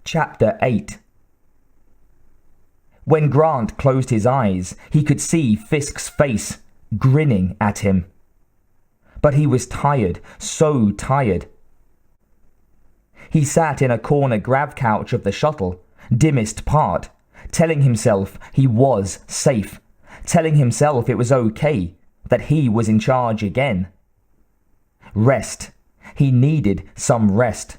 Chapter 8. When Grant closed his eyes, he could see Fisk's face, grinning at him. But he was tired, so tired. He sat in a corner grav couch of the shuttle, dimmest part, telling himself he was safe, telling himself it was okay, that he was in charge again. Rest. He needed some rest.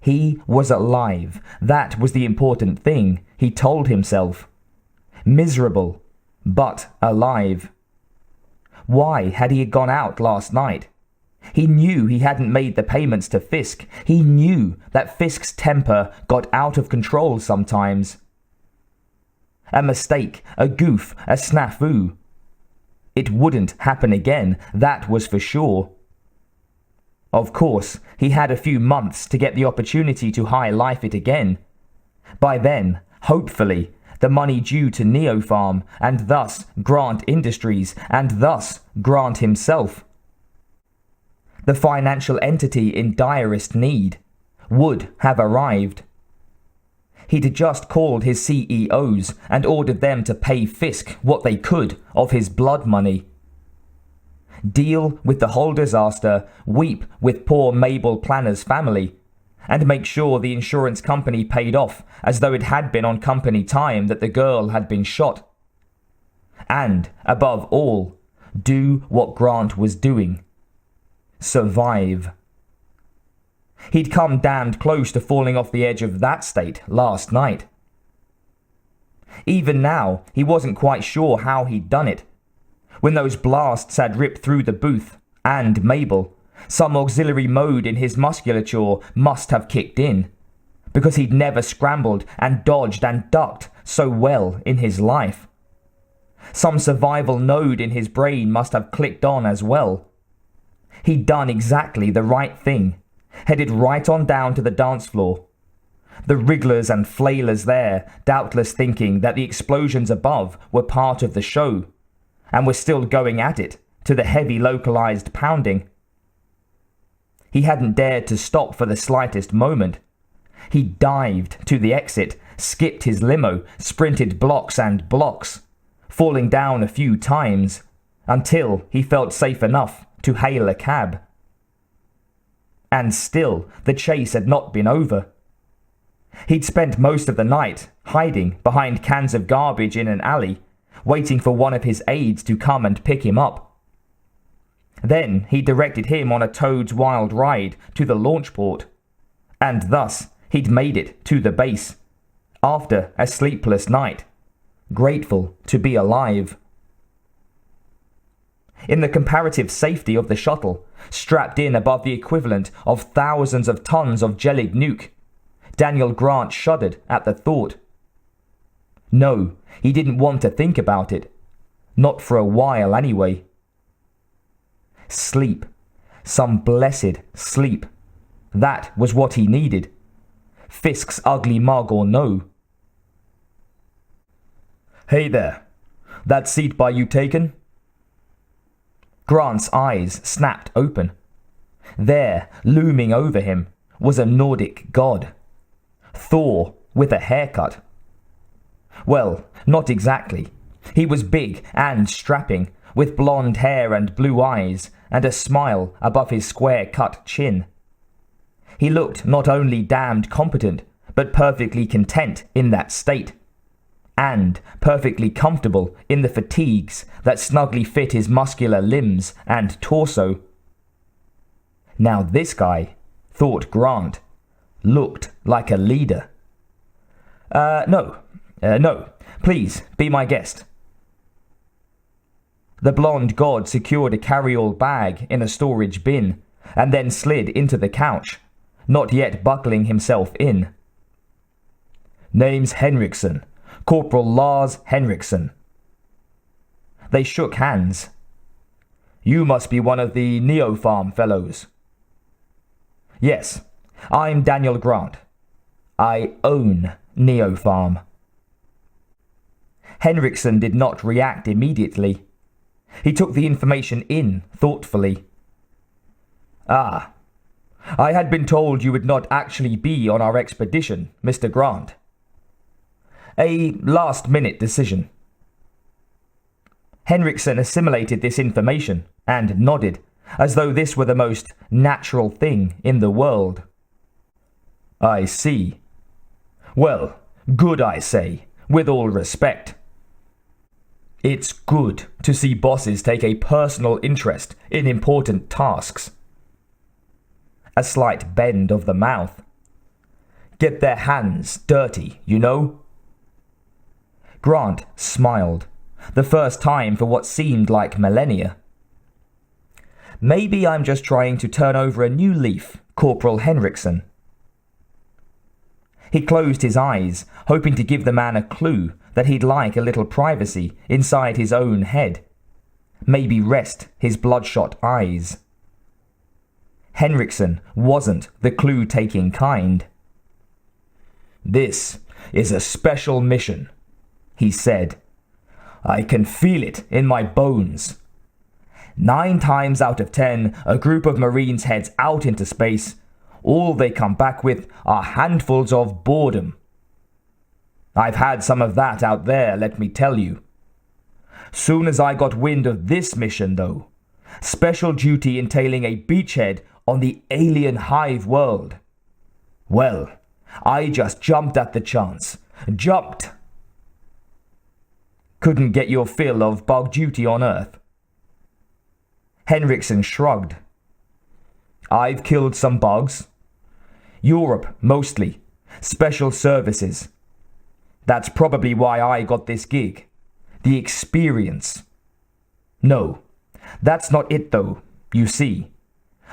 He was alive. That was the important thing, he told himself. Miserable, but alive. Why had he gone out last night? He knew he hadn't made the payments to Fisk. He knew that Fisk's temper got out of control sometimes. A mistake, a goof, a snafu. It wouldn't happen again, that was for sure. Of course, he had a few months to get the opportunity to high life it again. By then, hopefully, the money due to Neopharm, and thus Grant Industries, and thus Grant himself, the financial entity in direst need, would have arrived. He'd just called his CEOs and ordered them to pay Fisk what they could of his blood money. Deal with the whole disaster, weep with poor Mabel Planner's family, and make sure the insurance company paid off as though it had been on company time that the girl had been shot. And, above all, do what Grant was doing. Survive. He'd come damned close to falling off the edge of that state last night. Even now, he wasn't quite sure how he'd done it. When those blasts had ripped through the booth, and Mabel, some auxiliary mode in his musculature must have kicked in, because he'd never scrambled and dodged and ducked so well in his life. Some survival node in his brain must have clicked on as well. He'd done exactly the right thing, headed right on down to the dance floor. The wrigglers and flailers there doubtless thinking that the explosions above were part of the show, and were still going at it to the heavy localized pounding. He hadn't dared to stop for the slightest moment. He dived to the exit, skipped his limo, sprinted blocks and blocks, falling down a few times, until he felt safe enough to hail a cab. And still, the chase had not been over. He'd spent most of the night hiding behind cans of garbage in an alley, waiting for one of his aides to come and pick him up. Then he directed him on a Toad's Wild Ride to the launch port, and thus he'd made it to the base, after a sleepless night, grateful to be alive. In the comparative safety of the shuttle, strapped in above the equivalent of thousands of tons of jellied nuke, Daniel Grant shuddered at the thought. No, he didn't want to think about it. Not for a while, anyway. Sleep. Some blessed sleep. That was what he needed. Fisk's ugly mug or no. Hey there. That seat by you taken? Grant's eyes snapped open. There, looming over him, was a Nordic god. Thor with a haircut. Well, not exactly. He was big and strapping, with blonde hair and blue eyes, and a smile above his square-cut chin. He looked not only damned competent, but perfectly content in that state, and perfectly comfortable in the fatigues that snugly fit his muscular limbs and torso. Now this guy, thought Grant, looked like a leader. No, please, be my guest. The blonde god secured a carry-all bag in a storage bin, and then slid into the couch, not yet buckling himself in. Name's Henriksson, Corporal Lars Henriksson. They shook hands. You must be one of the Neopharm fellows. Yes, I'm Daniel Grant. I own Neopharm. Henriksson did not react immediately. He took the information in thoughtfully. Ah, I had been told you would not actually be on our expedition, Mr. Grant. A last-minute decision. Henriksson assimilated this information and nodded, as though this were the most natural thing in the world. I see. Well, good, I say, with all respect. It's good to see bosses take a personal interest in important tasks. A slight bend of the mouth. Get their hands dirty, you know? Grant smiled, the first time for what seemed like millennia. Maybe I'm just trying to turn over a new leaf, Corporal Henriksson. He closed his eyes, hoping to give the man a clue that he'd like a little privacy inside his own head. Maybe rest his bloodshot eyes. Henriksson wasn't the clue-taking kind. This is a special mission, he said. I can feel it in my bones. 9 times out of 10, a group of Marines heads out into space. All they come back with are handfuls of boredom. I've had some of that out there, let me tell you. Soon as I got wind of this mission, though, special duty entailing a beachhead on the alien hive world, well, I just jumped at the chance. Jumped. Couldn't get your fill of bug duty on Earth. Henriksson shrugged. I've killed some bugs. Europe, mostly. Special services. That's probably why I got this gig. The experience. No, that's not it though, you see.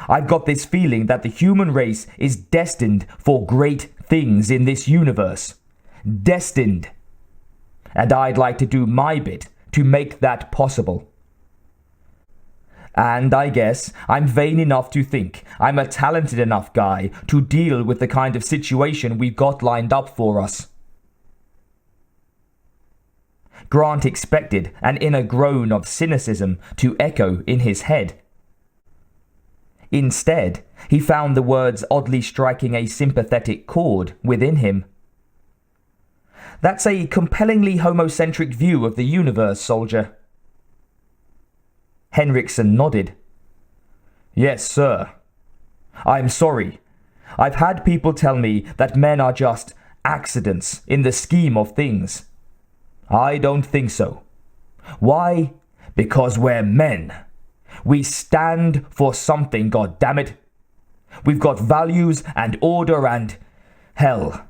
I've got this feeling that the human race is destined for great things in this universe. Destined. And I'd like to do my bit to make that possible. And I guess I'm vain enough to think I'm a talented enough guy to deal with the kind of situation we've got lined up for us. Grant expected an inner groan of cynicism to echo in his head. Instead, he found the words oddly striking a sympathetic chord within him. That's a compellingly homocentric view of the universe, soldier. Henriksson nodded. Yes, sir. I'm sorry. I've had people tell me that men are just accidents in the scheme of things. I don't think so. Why? Because we're men. We stand for something, goddammit. We've got values and order and, hell,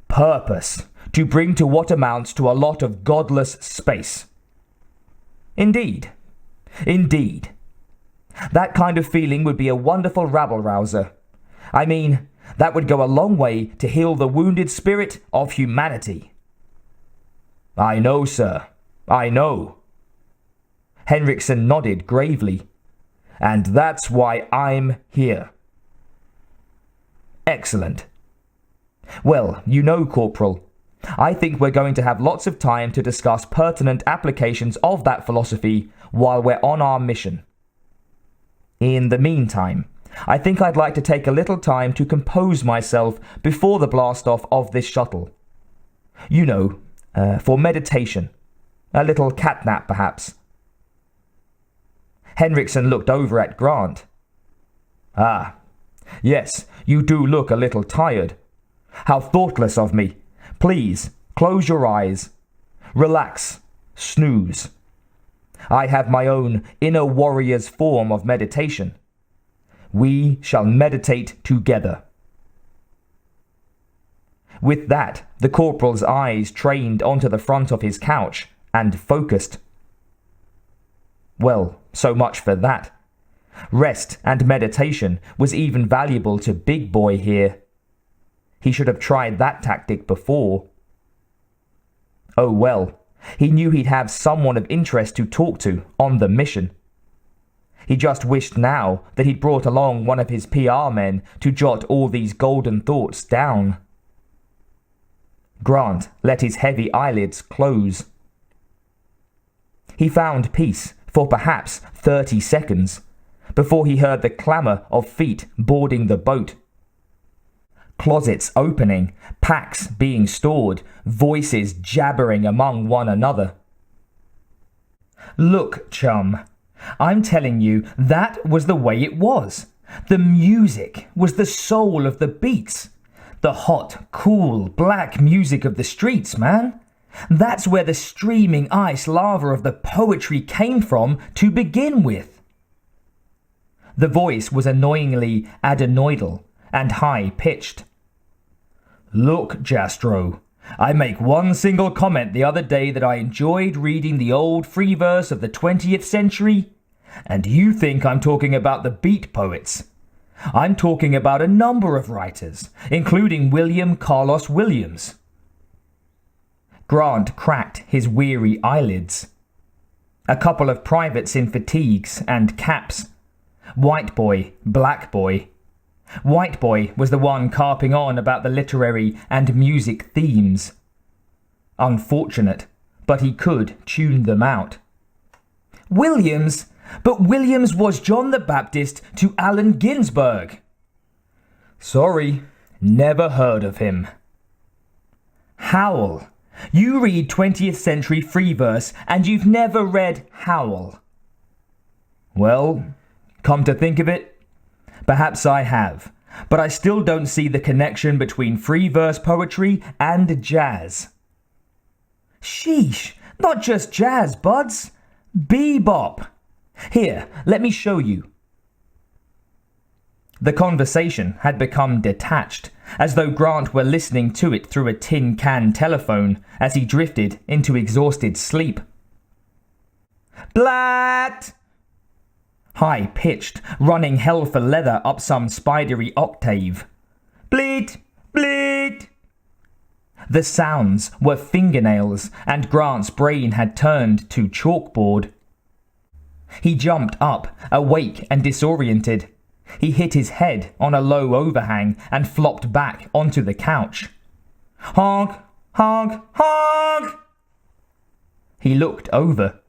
purpose to bring to what amounts to a lot of godless space. Indeed. Indeed. That kind of feeling would be a wonderful rabble-rouser. I mean, that would go a long way to heal the wounded spirit of humanity. I know, sir. I know. Henriksson nodded gravely. And that's why I'm here. Excellent. Well, you know, Corporal, I think we're going to have lots of time to discuss pertinent applications of that philosophy while we're on our mission. In the meantime, I think I'd like to take a little time to compose myself before the blast-off of this shuttle. You know, for meditation. A little catnap, perhaps. Henriksson looked over at Grant. Ah, yes, you do look a little tired. How thoughtless of me. Please, close your eyes. Relax. Snooze. I have my own inner warrior's form of meditation. We shall meditate together. With that, the corporal's eyes trained onto the front of his couch and focused. Well, so much for that. Rest and meditation was even valuable to Big Boy here. He should have tried that tactic before. Oh well, he knew he'd have someone of interest to talk to on the mission. He just wished now that he'd brought along one of his PR men to jot all these golden thoughts down. Grant let his heavy eyelids close. He found peace for perhaps 30 seconds, before he heard the clamour of feet boarding the boat. Closets opening, packs being stored, voices jabbering among one another. Look, chum, I'm telling you, that was the way it was. The music was the soul of the beats. The hot, cool, black music of the streets, man. That's where the streaming ice lava of the poetry came from to begin with. The voice was annoyingly adenoidal and high-pitched. Look, Jastro, I make one single comment the other day that I enjoyed reading the old free verse of the 20th century, and you think I'm talking about the beat poets. I'm talking about a number of writers, including William Carlos Williams. Grant cracked his weary eyelids. A couple of privates in fatigues and caps. White boy, black boy. White boy was the one carping on about the literary and music themes. Unfortunate, but he could tune them out. Williams? But Williams was John the Baptist to Allen Ginsberg. Sorry, never heard of him. Howl. You read 20th century free verse and you've never read Howl. Well, come to think of it, perhaps I have, but I still don't see the connection between free verse poetry and jazz. Sheesh, not just jazz, buds. Bebop. Here, let me show you. The conversation had become detached, as though Grant were listening to it through a tin can telephone as he drifted into exhausted sleep. Blat! High-pitched, running hell for leather up some spidery octave. Bleat! Bleat! The sounds were fingernails, and Grant's brain had turned to chalkboard. He jumped up, awake and disoriented. He hit his head on a low overhang and flopped back onto the couch. Honk! Honk! Honk! He looked over.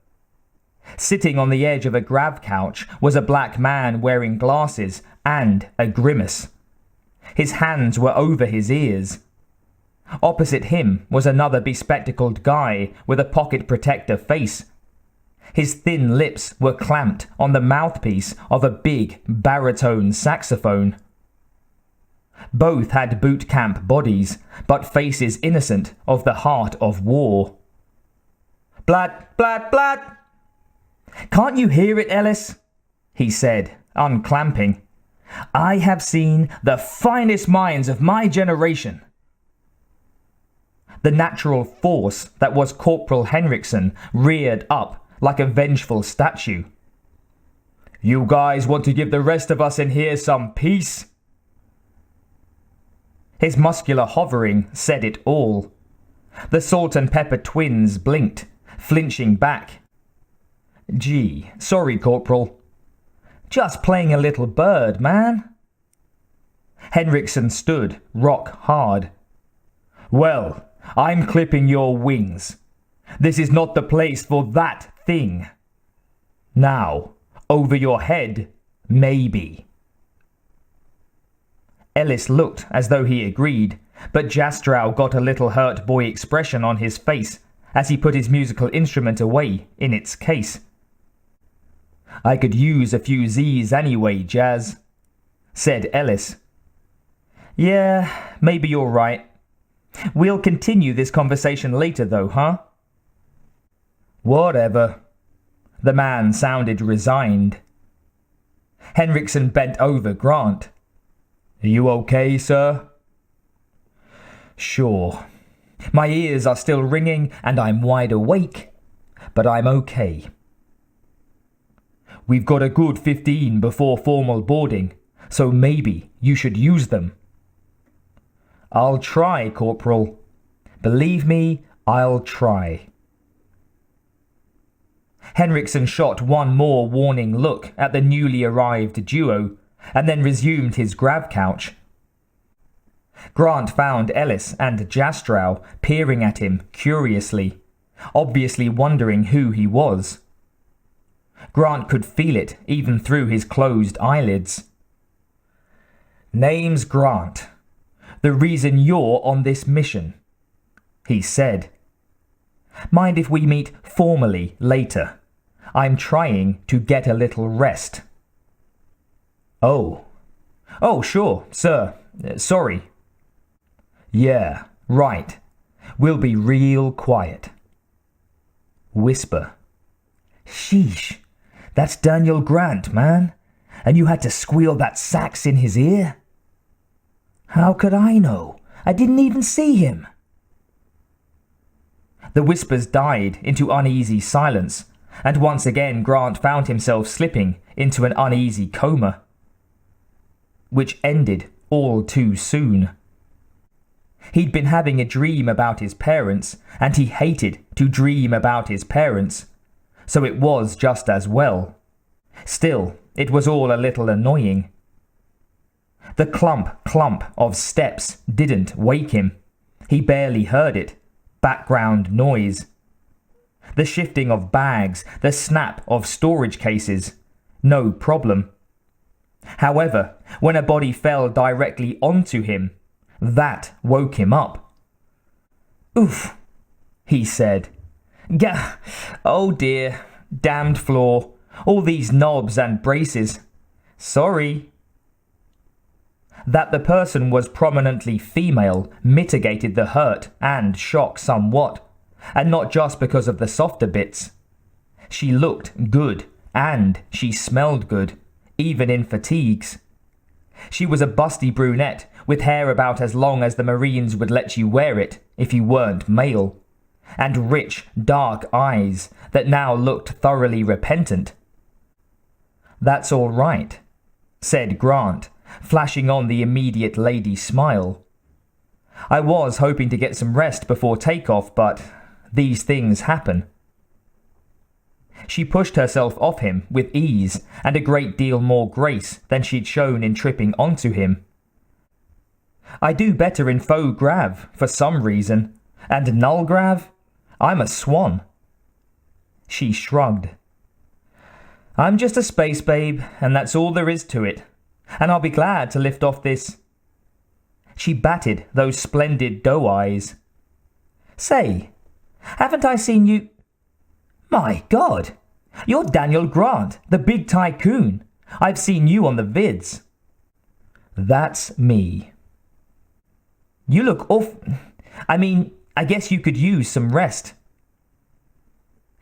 Sitting on the edge of a grab couch was a black man wearing glasses and a grimace. His hands were over his ears. Opposite him was another bespectacled guy with a pocket protector face. His thin lips were clamped on the mouthpiece of a big baritone saxophone. Both had boot camp bodies, but faces innocent of the heart of war. Blat, blat, blat! Can't you hear it, Ellis? He said, unclamping. I have seen the finest minds of my generation. The natural force that was Corporal Henriksson reared up like a vengeful statue. You guys want to give the rest of us in here some peace? His muscular hovering said it all. The salt and pepper twins blinked, flinching back. Gee, sorry, Corporal. Just playing a little bird, man. Henriksson stood rock hard. Well, I'm clipping your wings. This is not the place for that thing. Now, over your head, maybe. Ellis looked as though he agreed, but Jastrow got a little hurt boy expression on his face as he put his musical instrument away in its case. I could use a few Z's anyway, Jazz, said Ellis. Yeah, maybe you're right. We'll continue this conversation later though, huh? Whatever. The man sounded resigned. Henriksson bent over Grant. Are you okay, sir? Sure. My ears are still ringing and I'm wide awake, but I'm okay. We've got a good 15 before formal boarding, so maybe you should use them. I'll try, Corporal. Believe me, I'll try. Henriksson shot one more warning look at the newly arrived duo, and then resumed his grab couch. Grant found Ellis and Jastrow peering at him curiously, obviously wondering who he was. Grant could feel it even through his closed eyelids. "Name's Grant. The reason you're on this mission," he said. "Mind if we meet formally later? I'm trying to get a little rest." "Oh. Oh, sure, sir. Sorry." "Yeah, right. We'll be real quiet." Whisper. "Sheesh. That's Daniel Grant, man. And you had to squeal that sax in his ear?" "How could I know? I didn't even see him." The whispers died into uneasy silence, and once again Grant found himself slipping into an uneasy coma, which ended all too soon. He'd been having a dream about his parents, and he hated to dream about his parents, so it was just as well. Still, it was all a little annoying. The clump of steps didn't wake him. He barely heard it. Background noise. The shifting of bags, the snap of storage cases. No problem. However, when a body fell directly onto him, that woke him up. "Oof," he said. Oh dear, damned floor, all these knobs and braces. Sorry." That the person was prominently female mitigated the hurt and shock somewhat, and not just because of the softer bits. She looked good, and she smelled good, even in fatigues. She was a busty brunette with hair about as long as the Marines would let you wear it if you weren't male, and rich, dark eyes that now looked thoroughly repentant. "That's all right," said Grant, flashing on the immediate lady smile. "I was hoping to get some rest before takeoff, but these things happen." She pushed herself off him with ease and a great deal more grace than she'd shown in tripping onto him. "I do better in faux grav, for some reason, and null grav? I'm a swan." She shrugged. "I'm just a space babe, and that's all there is to it. And I'll be glad to lift off this." She batted those splendid doe eyes. "Say, haven't I seen you? My God, you're Daniel Grant, the big tycoon. I've seen you on the vids." "That's me." "You look I guess you could use some rest."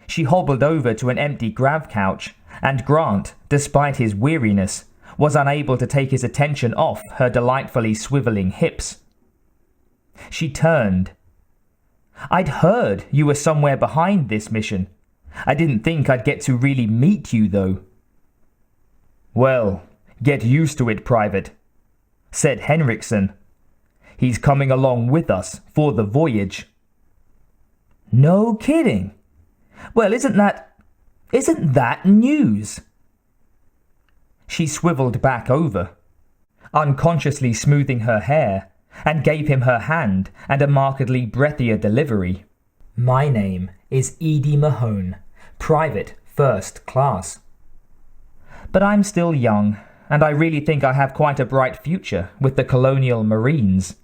She hobbled over to an empty grav couch, and Grant, despite his weariness, was unable to take his attention off her delightfully swiveling hips. She turned. "I'd heard you were somewhere behind this mission. I didn't think I'd get to really meet you, though." "Well, get used to it, Private," said Henriksson. "He's coming along with us for the voyage." "No kidding? Well, isn't that news?" She swiveled back over, unconsciously smoothing her hair, and gave him her hand and a markedly breathier delivery. "My name is Davide Mahone, Private First Class. But I'm still young, and I really think I have quite a bright future with the Colonial Marines."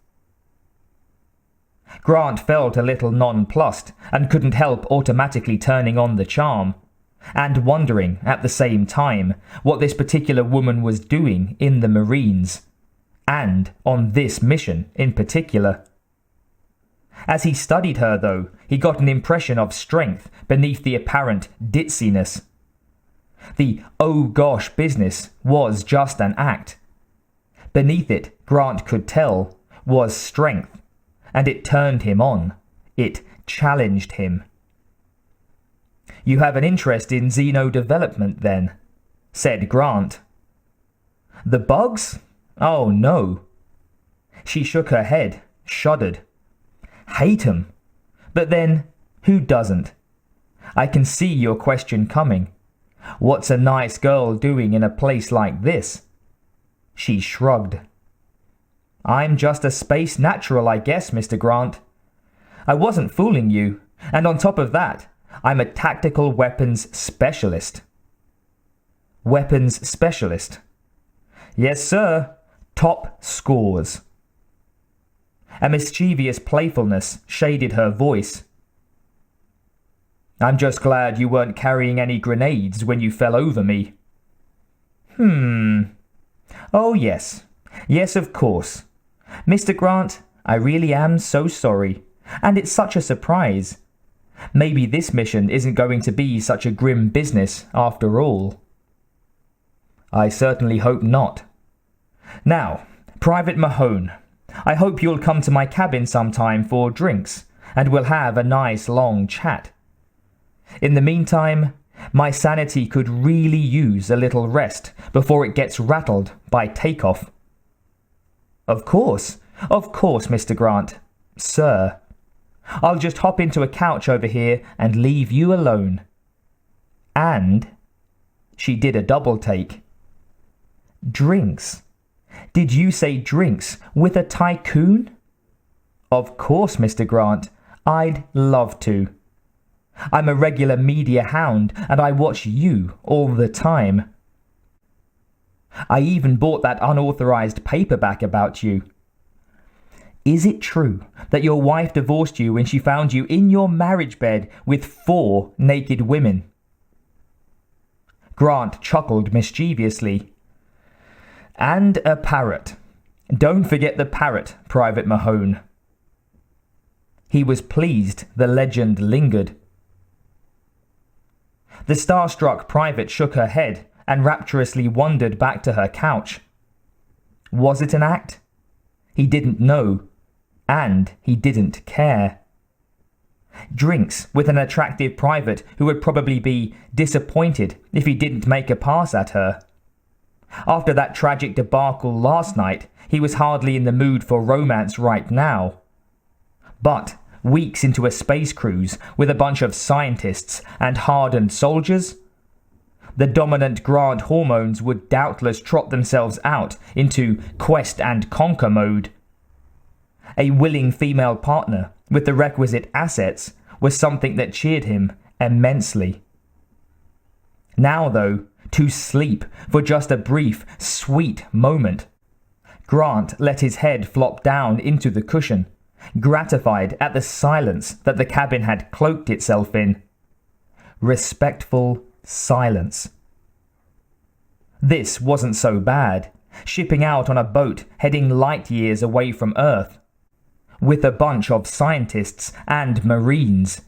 Grant felt a little nonplussed and couldn't help automatically turning on the charm, and wondering at the same time what this particular woman was doing in the Marines, and on this mission in particular. As he studied her, though, he got an impression of strength beneath the apparent ditziness. The oh gosh business was just an act. Beneath it, Grant could tell, was strength, and it turned him on. It challenged him. "You have an interest in xeno-development, then?" said Grant. "The bugs? Oh, no." She shook her head, shuddered. "Hate 'em. But then, who doesn't? I can see your question coming. What's a nice girl doing in a place like this?" She shrugged. "I'm just a space natural, I guess, Mr. Grant. I wasn't fooling you, and on top of that, I'm a tactical weapons specialist." weapons specialist. Yes, sir. Top scores. A mischievous playfulness shaded her voice. I'm just glad you weren't carrying any grenades when you fell over me. Oh, yes. Yes, of course. Mr. Grant, I really am so sorry. And it's such a surprise. Maybe this mission isn't going to be such a grim business after all. I certainly hope not. Now, Private Mahone, I hope you'll come to my cabin sometime for drinks, and we'll have a nice long chat. In the meantime, my sanity could really use a little rest before it gets rattled by takeoff. Of course, Mr. Grant. Sir. I'll just hop into a couch over here and leave you alone. And she did a double take. Drinks. Did you say drinks with a tycoon? Of course, Mr. Grant. I'd love to. I'm a regular media hound and I watch you all the time. I even bought that unauthorized paperback about you. Is it true that your wife divorced you when she found you in your marriage bed with 4 naked women? Grant chuckled mischievously. And a parrot. Don't forget the parrot, Private Mahone. He was pleased the legend lingered. The starstruck private shook her head and rapturously wandered back to her couch. Was it an act? He didn't know, and he didn't care. Drinks with an attractive private who would probably be disappointed if he didn't make a pass at her. After that tragic debacle last night, he was hardly in the mood for romance right now. But weeks into a space cruise with a bunch of scientists and hardened soldiers, the dominant Grant hormones would doubtless trot themselves out into quest and conquer mode. A willing female partner with the requisite assets was something that cheered him immensely. Now, though, to sleep for just a brief, sweet moment. Grant let his head flop down into the cushion, gratified at the silence that the cabin had cloaked itself in. Respectful silence. This wasn't so bad, shipping out on a boat heading light years away from Earth, with a bunch of scientists and Marines.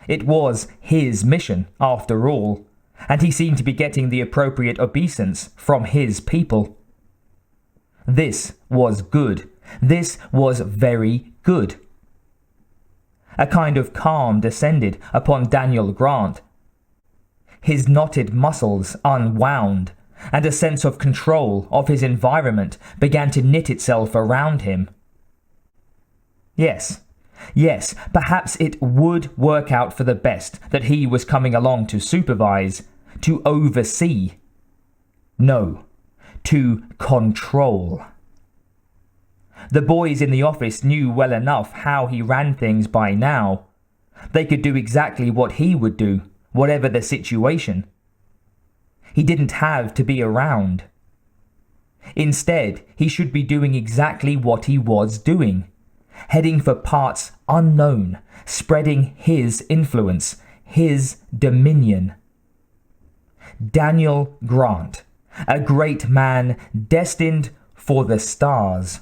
It was his mission, after all, and he seemed to be getting the appropriate obeisance from his people. This was good. This was very good. A kind of calm descended upon Daniel Grant. His knotted muscles unwound, and a sense of control of his environment began to knit itself around him. Yes, perhaps it would work out for the best that he was coming along to supervise, to oversee. No, to control. The boys in the office knew well enough how he ran things by now. They could do exactly what he would do, whatever the situation. He didn't have to be around. Instead, he should be doing exactly what he was doing, heading for parts unknown, spreading his influence, his dominion. Daniel Grant, a great man destined for the stars.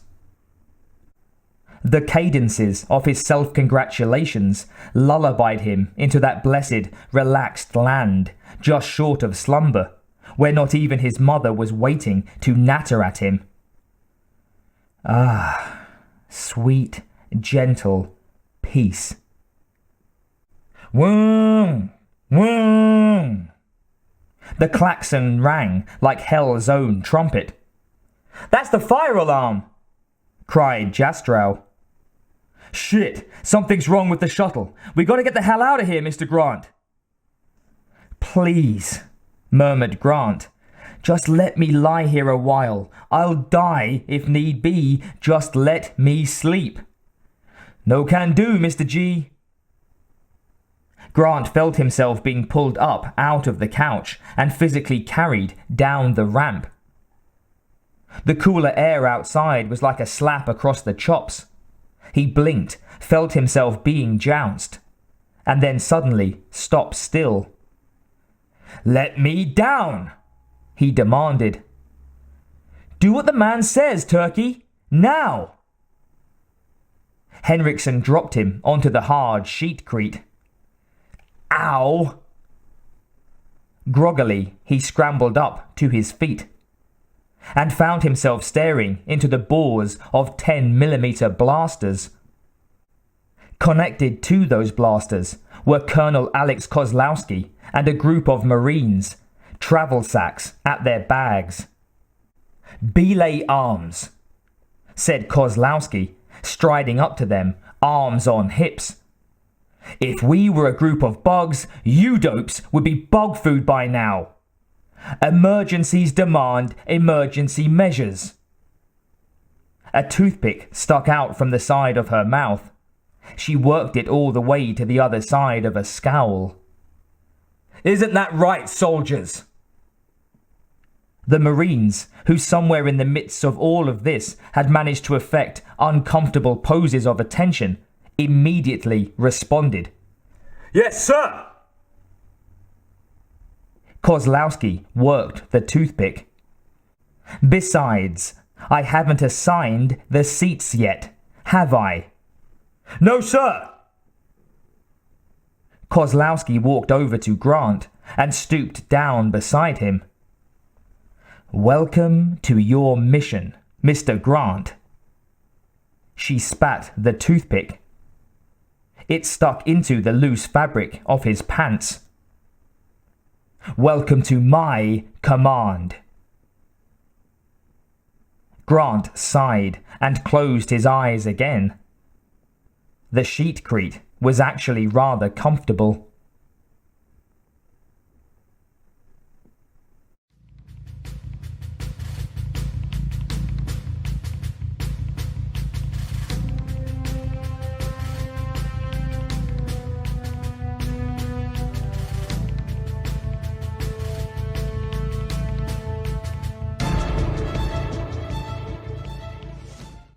The cadences of his self-congratulations lullabied him into that blessed, relaxed land, just short of slumber, where not even his mother was waiting to natter at him. Ah, sweet, gentle peace. Vroom! Vroom! The klaxon rang like hell's own trumpet. That's the fire alarm! Cried Jastrow. Shit! Something's wrong with the shuttle. We gotta get the hell out of here, Mr. Grant. Please, murmured Grant. Just let me lie here a while. I'll die if need be. Just let me sleep. No can do, Mr. G. Grant felt himself being pulled up out of the couch and physically carried down the ramp. The cooler air outside was like a slap across the chops. He blinked, felt himself being jounced, and then suddenly stopped still. "Let me down!" he demanded. "Do what the man says, Turkey! Now!" Henriksson dropped him onto the hard sheetcrete. "Ow!" Groggily, he scrambled up to his feet and found himself staring into the bores of 10mm blasters. Connected to those blasters were Colonel Alex Kozlowski and a group of Marines, travel sacks at their bags. "Belay arms," said Kozlowski, striding up to them, arms on hips. "If we were a group of bugs, you dopes would be bug food by now. Emergencies demand emergency measures." A toothpick stuck out from the side of her mouth. She worked it all the way to the other side of a scowl. "Isn't that right, soldiers?" The Marines, who somewhere in the midst of all of this had managed to effect uncomfortable poses of attention, immediately responded. "Yes, sir!" Kozlowski worked the toothpick. "Besides, I haven't assigned the seats yet, have I?" "No, sir!" Kozlowski walked over to Grant and stooped down beside him. "Welcome to your mission, Mr. Grant." She spat the toothpick. It stuck into the loose fabric of his pants. "Welcome to my command." Grant sighed and closed his eyes again. The sheetcrete was actually rather comfortable.